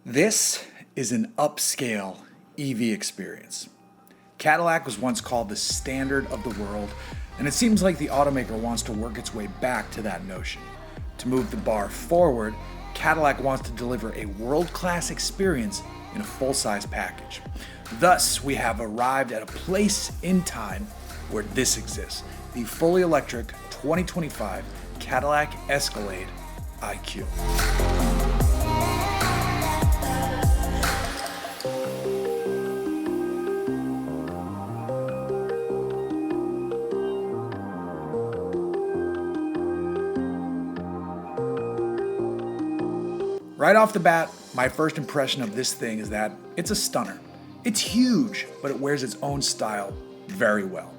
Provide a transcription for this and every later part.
This is an upscale EV experience. Cadillac was once called the standard of the world, and it seems like the automaker wants to work its way back to that notion. To move the bar forward, Cadillac wants to deliver a world-class experience in a full-size package. Thus, we have arrived at a place in time where this exists: the fully electric 2025 Cadillac Escalade IQ. Right off the bat, my first impression of this thing is that it's a stunner. It's huge, but it wears its own style very well.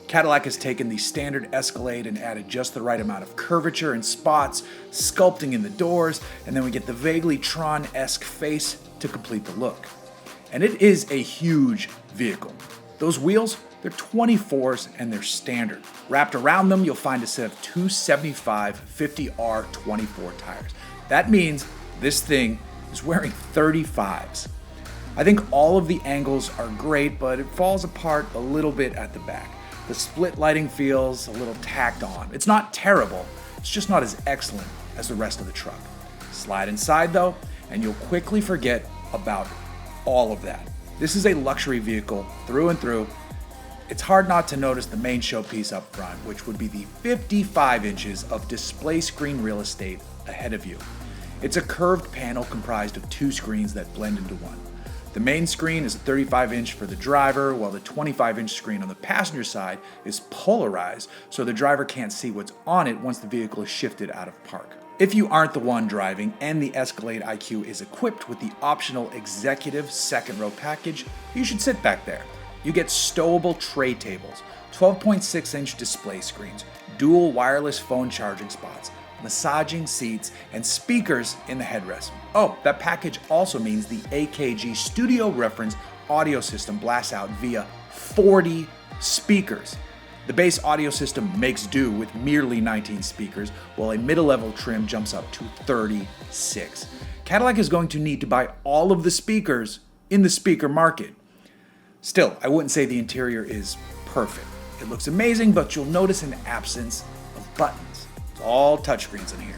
Cadillac has taken the standard Escalade and added just the right amount of curvature and spots, sculpting in the doors, and then we get the vaguely Tron-esque face to complete the look. And it is a huge vehicle. Those wheels, they're 24s and they're standard. Wrapped around them, you'll find a set of 275 50R24 tires. That means this thing is wearing 35s. I think all of the angles are great, but it falls apart a little bit at the back. The split lighting feels a little tacked on. It's not terrible, it's just not as excellent as the rest of the truck. Slide inside though, and you'll quickly forget about all of that. This is a luxury vehicle through and through. It's hard not to notice the main showpiece up front, which would be the 55 inches of display screen real estate ahead of you. It's a curved panel comprised of two screens that blend into one. The main screen is a 35-inch for the driver, while the 25-inch screen on the passenger side is polarized, so the driver can't see what's on it once the vehicle is shifted out of park. If you aren't the one driving and the Escalade IQ is equipped with the optional executive second row package, you should sit back there. You get stowable tray tables, 12.6-inch display screens, dual wireless phone charging spots, massaging seats, and speakers in the headrest. Oh, that package also means the AKG studio reference audio system blasts out via 40 speakers. The base audio system makes do with merely 19 speakers, while a middle-level trim jumps up to 36. Cadillac is going to need to buy all of the speakers in the speaker market. Still, I wouldn't say the interior is perfect. It looks amazing, but you'll notice an absence of buttons. All touchscreens in here.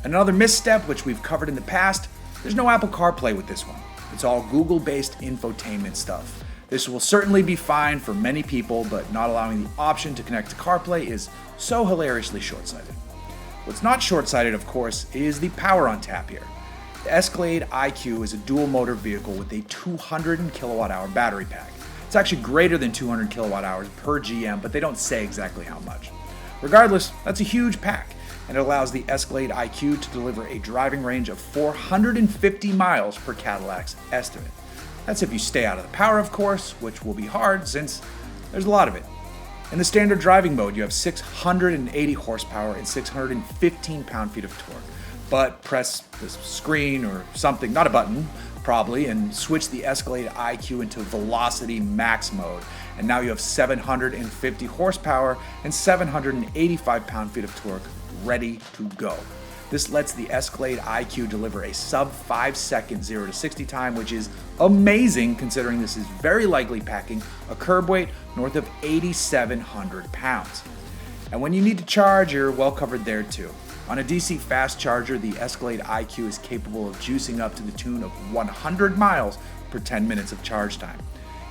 Another misstep, which we've covered in the past, there's no Apple CarPlay with this one. It's all Google-based infotainment stuff. This will certainly be fine for many people, but not allowing the option to connect to CarPlay is so hilariously short-sighted. What's not short-sighted, of course, is the power on tap here. The Escalade IQ is a dual-motor vehicle with a 200 kilowatt-hour battery pack. It's actually greater than 200 kilowatt-hours per GM, but they don't say exactly how much. Regardless, that's a huge pack, and it allows the Escalade IQ to deliver a driving range of 450 miles per Cadillac's estimate. That's if you stay out of the power, of course, which will be hard since there's a lot of it. In the standard driving mode, you have 680 horsepower and 615 pound-feet of torque. But press the screen or something, not a button, probably, and switch the Escalade IQ into Velocity Max mode. And now you have 750 horsepower and 785 pound-feet of torque ready to go. This lets the Escalade IQ deliver a sub 5-second 0 to 60 time, which is amazing considering this is very likely packing a curb weight north of 8,700 pounds. And when you need to charge, you're well covered there too. On a DC fast charger, the Escalade IQ is capable of juicing up to the tune of 100 miles per 10 minutes of charge time.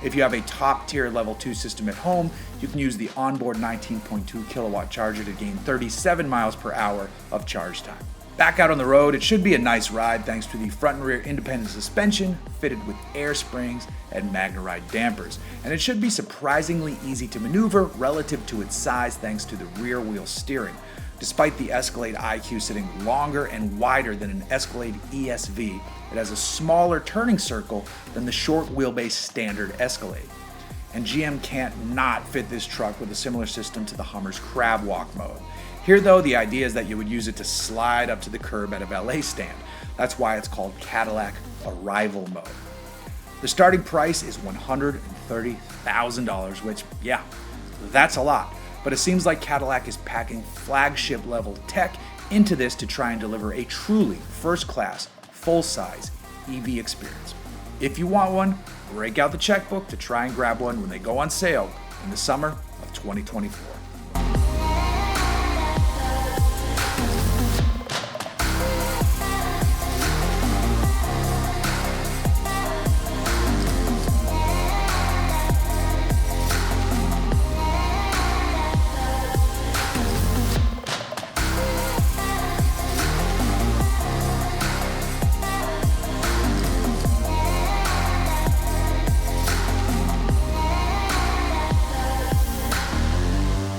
If you have a top-tier Level 2 system at home, you can use the onboard 19.2 kilowatt charger to gain 37 miles per hour of charge time. Back out on the road, it should be a nice ride thanks to the front and rear independent suspension fitted with air springs and MagneRide dampers. And it should be surprisingly easy to maneuver relative to its size thanks to the rear wheel steering. Despite the Escalade IQ sitting longer and wider than an Escalade ESV, it has a smaller turning circle than the short wheelbase standard Escalade. And GM can't not fit this truck with a similar system to the Hummer's crab walk mode. Here though, the idea is that you would use it to slide up to the curb at a valet stand. That's why it's called Cadillac Arrival mode. The starting price is $130,000, which, yeah, that's a lot. But it seems like Cadillac is packing flagship level tech into this to try and deliver a truly first-class, full-size EV experience. If you want one, break out the checkbook to try and grab one when they go on sale in the summer of 2024.